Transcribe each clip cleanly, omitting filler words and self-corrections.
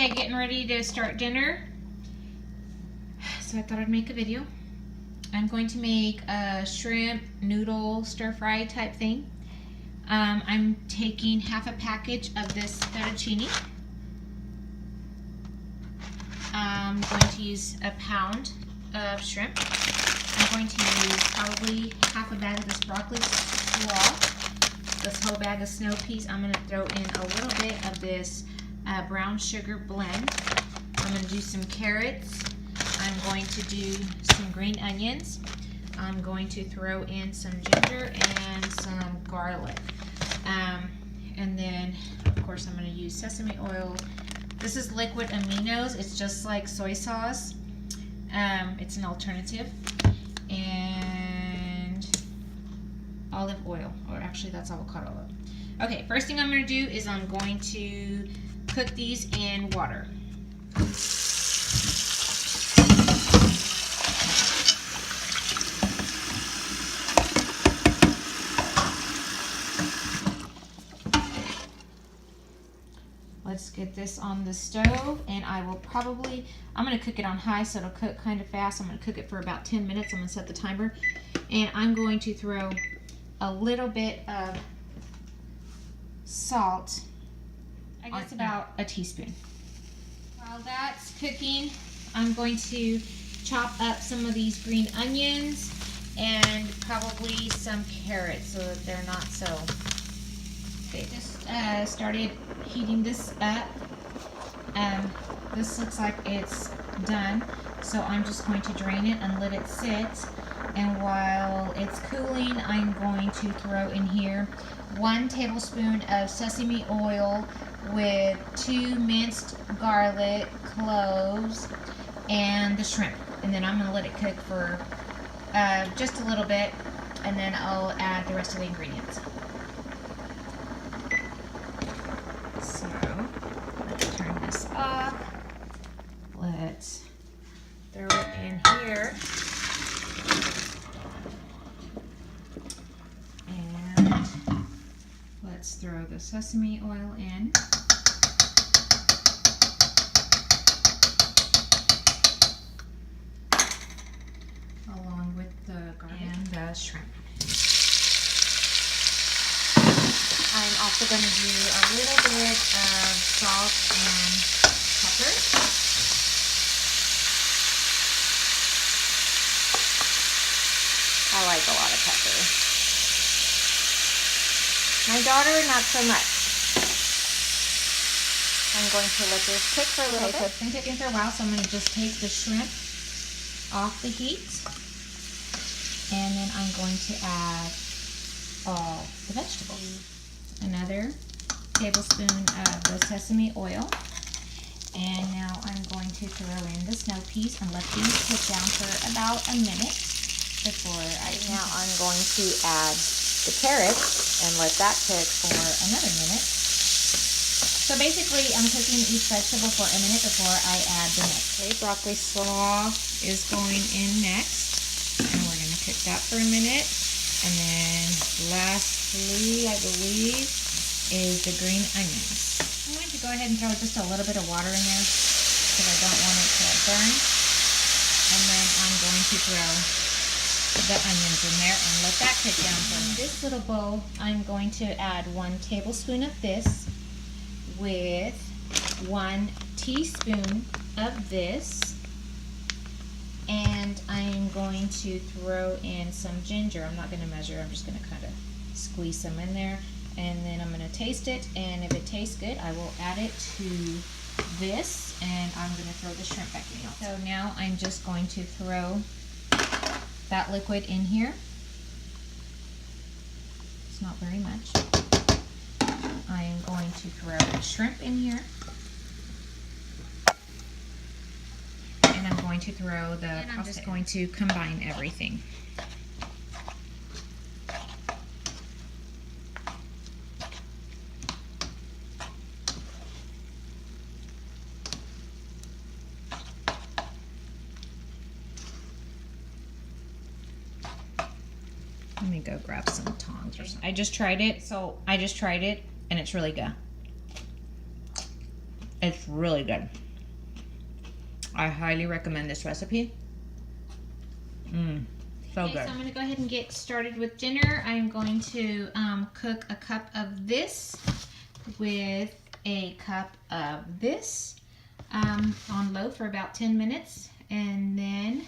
Okay, getting ready to start dinner. So I thought I'd make a video. I'm going to make a shrimp noodle stir fry type thing. I'm taking half a package of this fettuccine. I'm going to use a pound of shrimp. I'm going to use probably half a bag of this broccoli slaw. This whole bag of snow peas. I'm going to throw in a little bit of this brown sugar blend. I'm going to do some carrots. I'm going to do some green onions. I'm going to throw in some ginger and some garlic. And then, of course, I'm going to use sesame oil. This is liquid aminos. It's just like soy sauce. It's an alternative. And olive oil, or actually that's avocado oil. Okay, first thing I'm going to do is I'm going to cook these in water. Let's get this on the stove, and I'm going to cook it on high so it'll cook kind of fast. I'm going to cook it for about 10 minutes. I'm going to set the timer, and I'm going to throw a little bit of salt. I guess about a teaspoon. While that's cooking, I'm going to chop up some of these green onions and probably some carrots so that they're not so... Okay, just started heating this up. This looks like it's done, so I'm just going to drain it and let it sit. And while it's cooling, I'm going to throw in here 1 tablespoon of sesame oil with 2 minced garlic cloves and the shrimp. And then I'm going to let it cook for just a little bit, and then I'll add the rest of the ingredients. So, let's turn this off. Let's throw it in here. And let's throw the sesame oil in. Along with the garlic and the shrimp. I'm also going to do a little bit of salt and pepper. I like a lot of pepper. My daughter, not so much. I'm going to let this cook for a little bit. So it's been cooking for a while, so I'm going to just take the shrimp off the heat. And then I'm going to add all the vegetables. Another tablespoon of the sesame oil. And now I'm going to throw in the snow peas and let these cook down for about a minute before Now I'm going to add the carrots and let that cook for another minute. So basically I'm cooking each vegetable for a minute before I add the next. Okay, broccoli slaw is going in next. And we're going to cook that for a minute. And then lastly, I believe, is the green onions. I'm going to go ahead and throw just a little bit of water in there because I don't want it to burn. And then I'm going to throw the onions in there and let that cook down for a minute. In this little bowl, I'm going to add 1 tablespoon of this with 1 teaspoon of this. And I'm going to throw in some ginger. I'm not going to measure, I'm just going to kind of squeeze some in there. And then I'm going to taste it, and if it tastes good, I will add it to this, and I'm going to throw the shrimp back in. So now I'm just going to throw that liquid in here. It's not very much. I am going to throw the shrimp in here. And I'm going to throw the pasta. I'm just going to combine everything. Let me go grab some tongs or something. I just tried it and it's really good. It's really good. I highly recommend this recipe. So good. So I'm going to go ahead and get started with dinner. I'm going to cook a cup of this with a cup of this on low for about 10 minutes. And then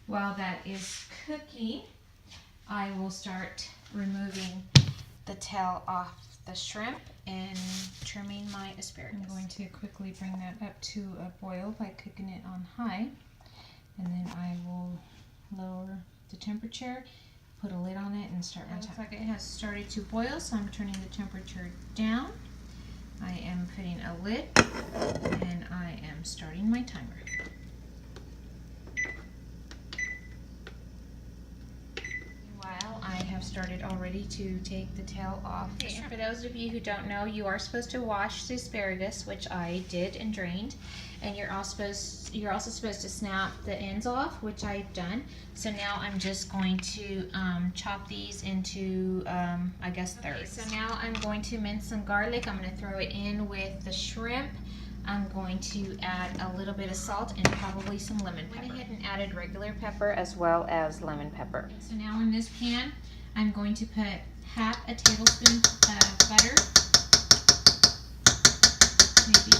while that is cooking, I will start removing the tail off the shrimp and trimming my asparagus. I'm going to quickly bring that up to a boil by cooking it on high. And then I will lower the temperature, put a lid on it, and start my timer. It looks like it has started to boil, so I'm turning the temperature down. I am putting a lid, and I am starting my timer. Meanwhile, I have started already to take the tail off. Okay. For those of you who don't know, you are supposed to wash the asparagus, which I did and drained. And you're also supposed to snap the ends off, which I've done. So now I'm just going to chop these into, I guess, thirds. Okay, so now I'm going to mince some garlic. I'm going to throw it in with the shrimp. I'm going to add a little bit of salt and probably some lemon pepper. I went ahead and added regular pepper as well as lemon pepper. Okay, so now in this pan, I'm going to put half a tablespoon of butter. Maybe.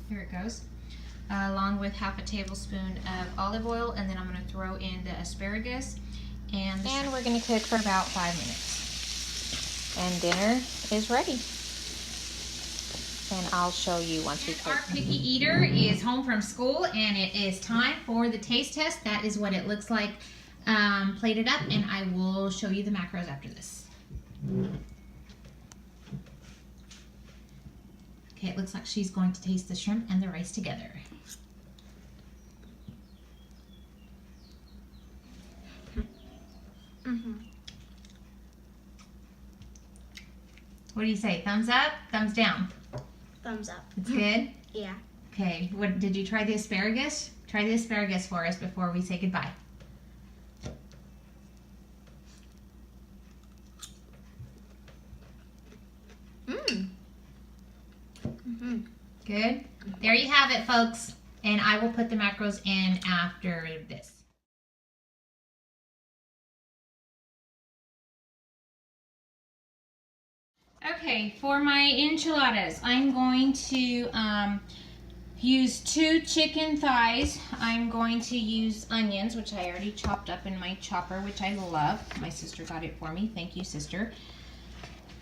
Here it goes, along with half a tablespoon of olive oil, and then I'm going to throw in the asparagus, and we're going to cook for about 5 minutes. And dinner is ready. And I'll show you once we cook. Our picky eater is home from school, and it is time for the taste test. That is what it looks like plated up, and I will show you the macros after this. Okay, it looks like she's going to taste the shrimp and the rice together. What do you say? Thumbs up? Thumbs down? Thumbs up. It's good? Yeah. Okay, what did you try the asparagus? Try the asparagus for us before we say goodbye. Good. There you have it, folks. And I will put the macros in after this. Okay, for my enchiladas, I'm going to use 2 chicken thighs. I'm going to use onions, which I already chopped up in my chopper, which I love. My sister got it for me. Thank you, sister.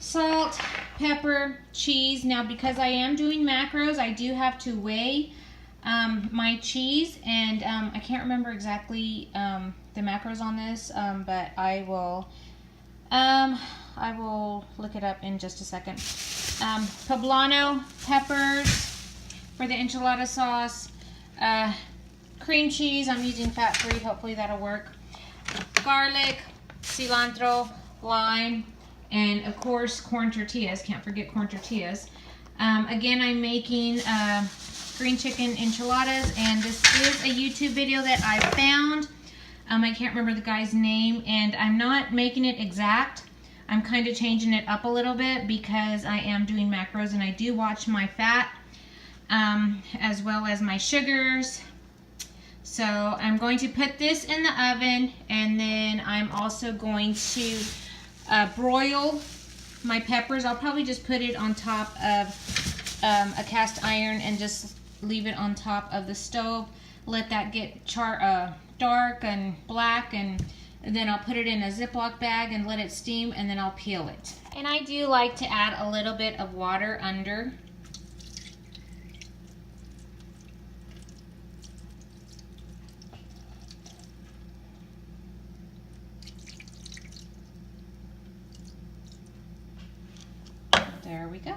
Salt, pepper, cheese. Now, because I am doing macros, I do have to weigh my cheese, and I can't remember exactly the macros on this, but I will look it up in just a second. Poblano peppers for the enchilada sauce, cream cheese. I'm using fat-free. Hopefully that'll work. Garlic, cilantro, lime, and of course corn tortillas. Can't forget corn tortillas. Again, I'm making green chicken enchiladas, and this is a YouTube video that I found. I can't remember the guy's name, and I'm not making it exact. I'm kind of changing it up a little bit because I am doing macros, and I do watch my fat as well as my sugars. So I'm going to put this in the oven, and then I'm also going to broil my peppers. I'll probably just put it on top of a cast iron and just leave it on top of the stove. Let that get dark and black, and then I'll put it in a Ziploc bag and let it steam, and then I'll peel it. And I do like to add a little bit of water under. There we go.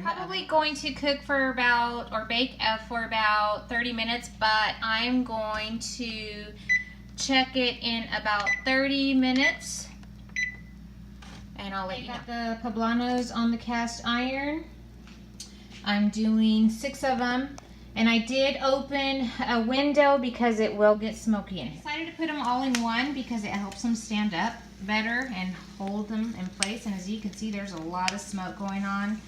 Probably going to cook for about, or bake for about 30 minutes, but I'm going to check it in about 30 minutes. And I'll let you know. The poblanos on the cast iron. I'm doing 6 of them. And I did open a window because it will get smoky in here. I decided to put them all in one because it helps them stand up better and hold them in place. And as you can see, there's a lot of smoke going on.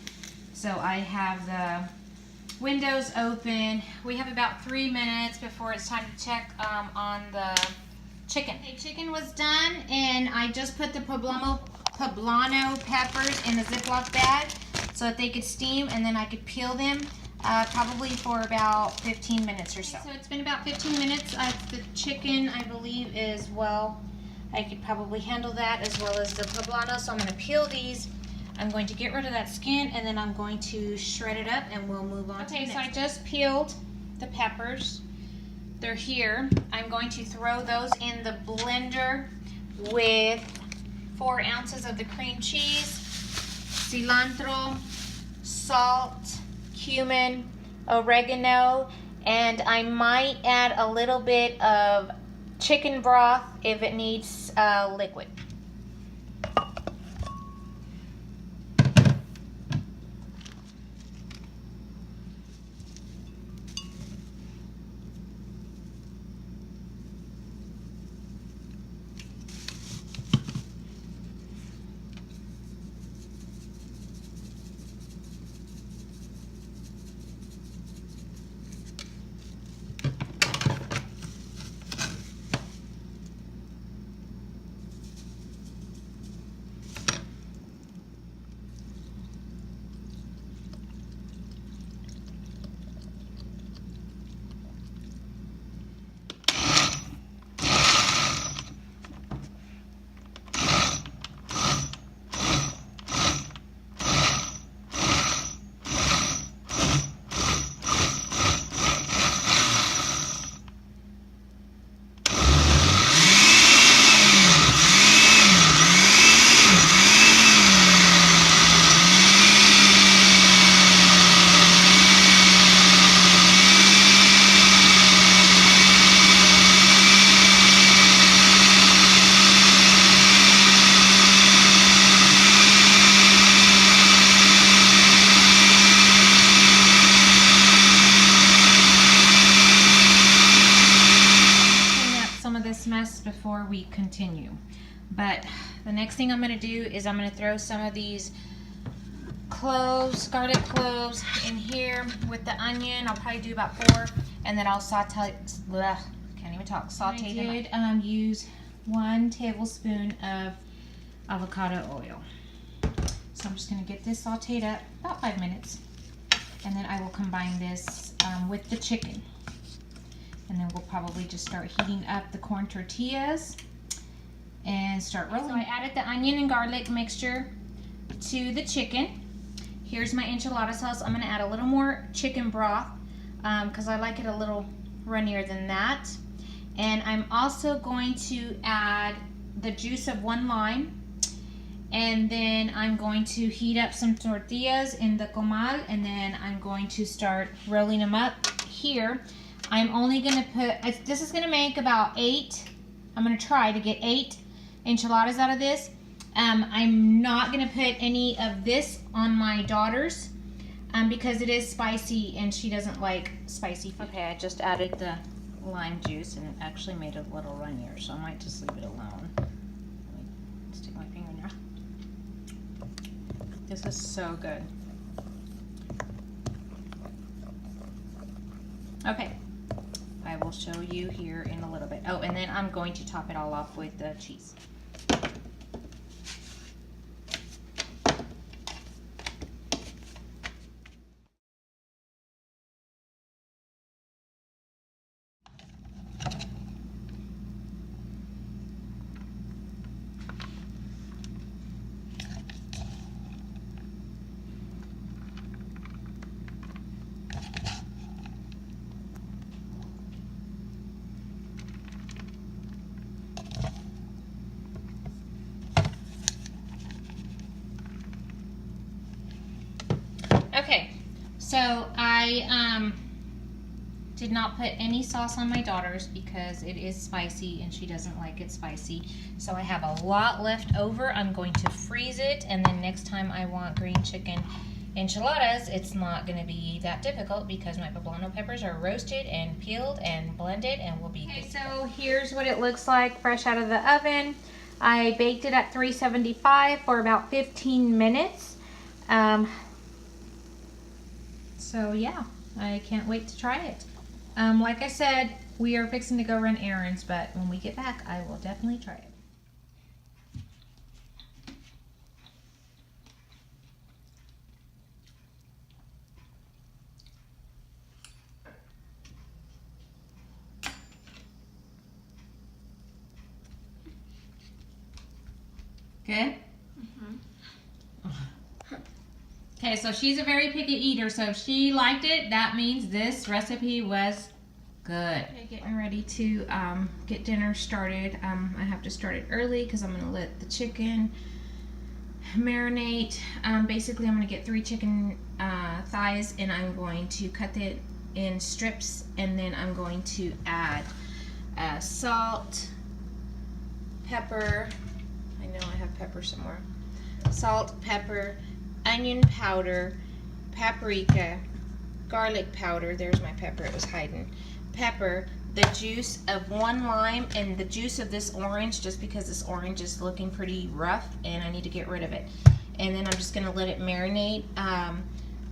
So I have the windows open. We have about 3 minutes before it's time to check on the chicken. Okay, chicken was done, and I just put the poblano peppers in a Ziploc bag so that they could steam, and then I could peel them probably for about 15 minutes or so. So it's been about 15 minutes. The chicken, I believe, is well. I could probably handle that as well as the poblano. So I'm going to peel these. I'm going to get rid of that skin, and then I'm going to shred it up, and we'll move on. Okay, so I just peeled the peppers. They're here. I'm going to throw those in the blender with 4 ounces of the cream cheese, cilantro, salt, cumin, oregano, and I might add a little bit of chicken broth if it needs liquid. Mess before we continue, but the next thing I'm going to do is I'm going to throw some of these cloves, garlic cloves, in here with the onion. I'll probably do about 4, and then I'll saute. Can't even talk. Saute them. I did use 1 tablespoon of avocado oil. So I'm just going to get this sauteed up about 5 minutes, and then I will combine this with the chicken. And then we'll probably just start heating up the corn tortillas and start rolling. So I added the onion and garlic mixture to the chicken. Here's my enchilada sauce. I'm going to add a little more chicken broth because I like it a little runnier than that. And I'm also going to add the juice of 1 lime. And then I'm going to heat up some tortillas in the comal, and then I'm going to start rolling them up here. I'm only going to put, this is going to make about 8, I'm going to try to get 8 enchiladas out of this. I'm not going to put any of this on my daughter's because it is spicy and she doesn't like spicy food. Okay, I just added the lime juice and it actually made it a little runnier, so I might just leave it alone. Let me stick my finger in there. This is so good. Okay. I will show you here in a little bit. Oh, and then I'm going to top it all off with the cheese. Okay, so I did not put any sauce on my daughter's because it is spicy and she doesn't like it spicy. So I have a lot left over. I'm going to freeze it, and then next time I want green chicken, enchiladas, it's not going to be that difficult because my poblano peppers are roasted and peeled and blended and will be good. So here's what it looks like fresh out of the oven. I baked it at 375 for about 15 minutes. So yeah, I can't wait to try it. Like I said, we are fixing to go run errands, but when we get back, I will definitely try it. Good? Okay, so she's a very picky eater, so if she liked it, that means this recipe was good. Okay, getting ready to get dinner started. I have to start it early because I'm going to let the chicken marinate. Basically, I'm going to get 3 chicken thighs, and I'm going to cut it in strips, and then I'm going to add salt, pepper. I know I have pepper somewhere. Salt, pepper, onion powder, paprika, garlic powder. There's my pepper, it was hiding. Pepper, the juice of 1 lime, and the juice of this orange, just because this orange is looking pretty rough and I need to get rid of it. And then I'm just going to let it marinate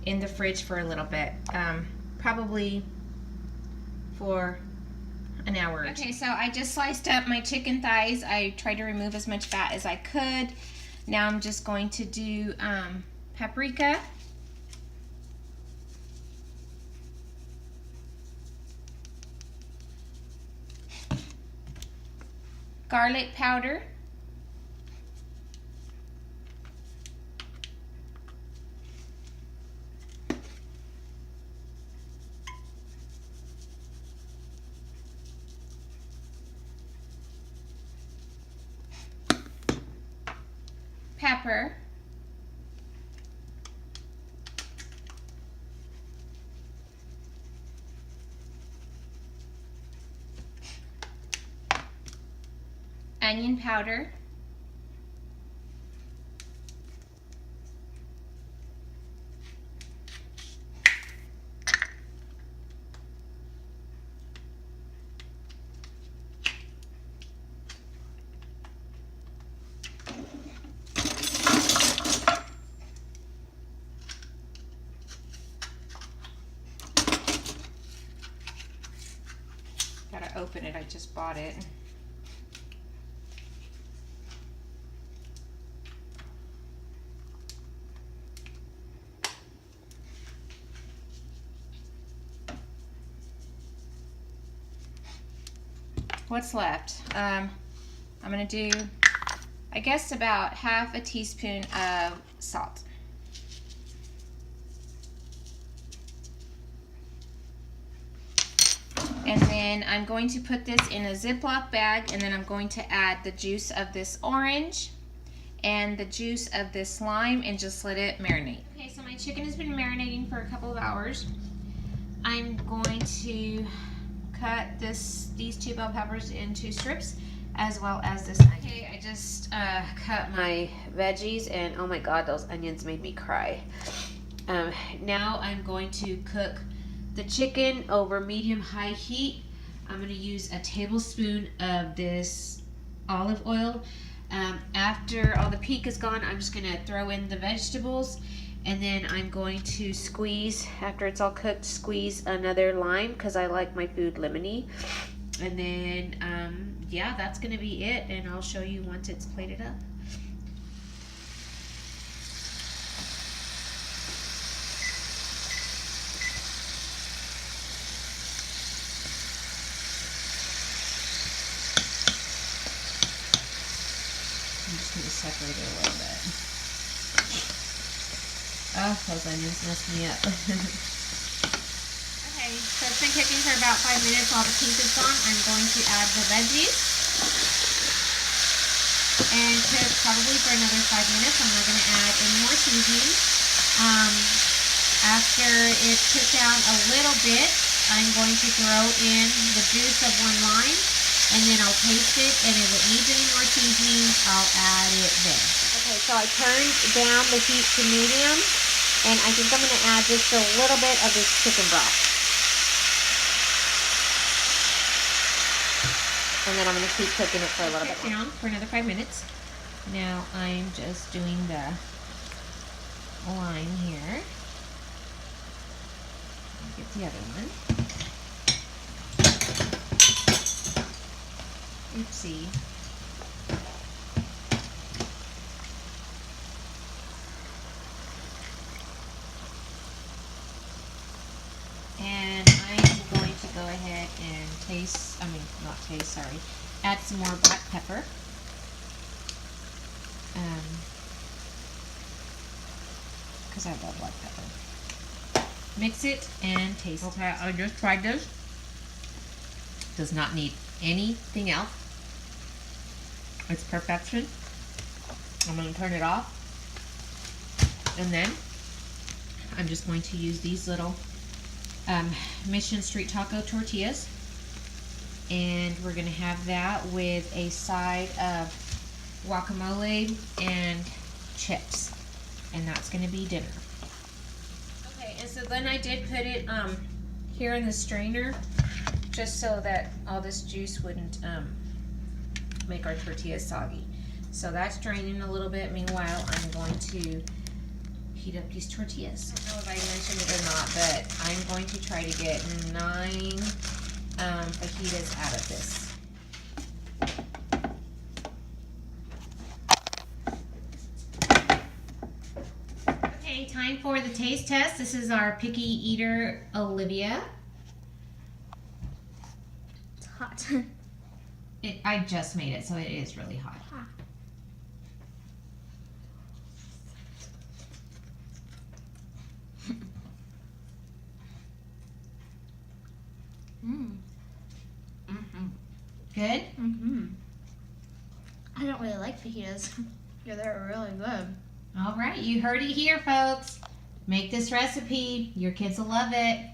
in the fridge for a little bit, probably for an hour or 2. Okay, so I just sliced up my chicken thighs. I tried to remove as much fat as I could. Now I'm just going to do paprika, garlic powder, pepper, onion powder, gotta open it, I just bought it. What's left? I'm gonna do, I guess, about half a teaspoon of salt. And then I'm going to put this in a Ziploc bag, and then I'm going to add the juice of this orange and the juice of this lime and just let it marinate. Okay, so my chicken has been marinating for a couple of hours. I'm going to cut these 2 bell peppers into strips, as well as this onion. Okay, I just cut my veggies, and oh my god, those onions made me cry. Now I'm going to cook the chicken over medium-high heat. I'm going to use a tablespoon of this olive oil. After all the peak is gone, I'm just going to throw in the vegetables, and then I'm going to squeeze, after it's all cooked, squeeze another lime because I like my food lemony. And then, yeah, that's going to be it, and I'll show you once it's plated up. I'm just going to separate it a little bit. Oh, those onions messed me up. Okay, so it's been cooking for about 5 minutes. While the pink is gone, I'm going to add the veggies. And cook probably for another 5 minutes. I'm not going to add any more seasoning. After it's cooked down a little bit, I'm going to throw in the juice of 1 lime. And then I'll taste it, and if it needs any more seasoning, I'll add it then. Okay, so I turned down the heat to medium, And I think I'm going to add just a little bit of this chicken broth. And then I'm going to keep cooking it for a little bit down for another 5 minutes. Now I'm just doing the line here. I'll get the other one. Oopsie. And I'm going to go ahead and add some more black pepper. Because I love black pepper. Mix it and taste it. Okay, I just tried this. Does not need anything else. It's perfection. I'm going to turn it off. And then I'm just going to use these little Mission Street Taco tortillas. And we're going to have that with a side of guacamole and chips. And that's going to be dinner. Okay, and so then I did put it here in the strainer just so that all this juice wouldn't make our tortillas soggy. So that's draining a little bit. Meanwhile, I'm going to heat up these tortillas. I don't know if I mentioned it or not, but I'm going to try to get 9 fajitas out of this. Okay, time for the taste test. This is our picky eater, Olivia. It's hot. I just made it, so it is really hot. Good? I don't really like fajitas. Yeah, they're really good. All right, you heard it here, folks. Make this recipe. Your kids will love it.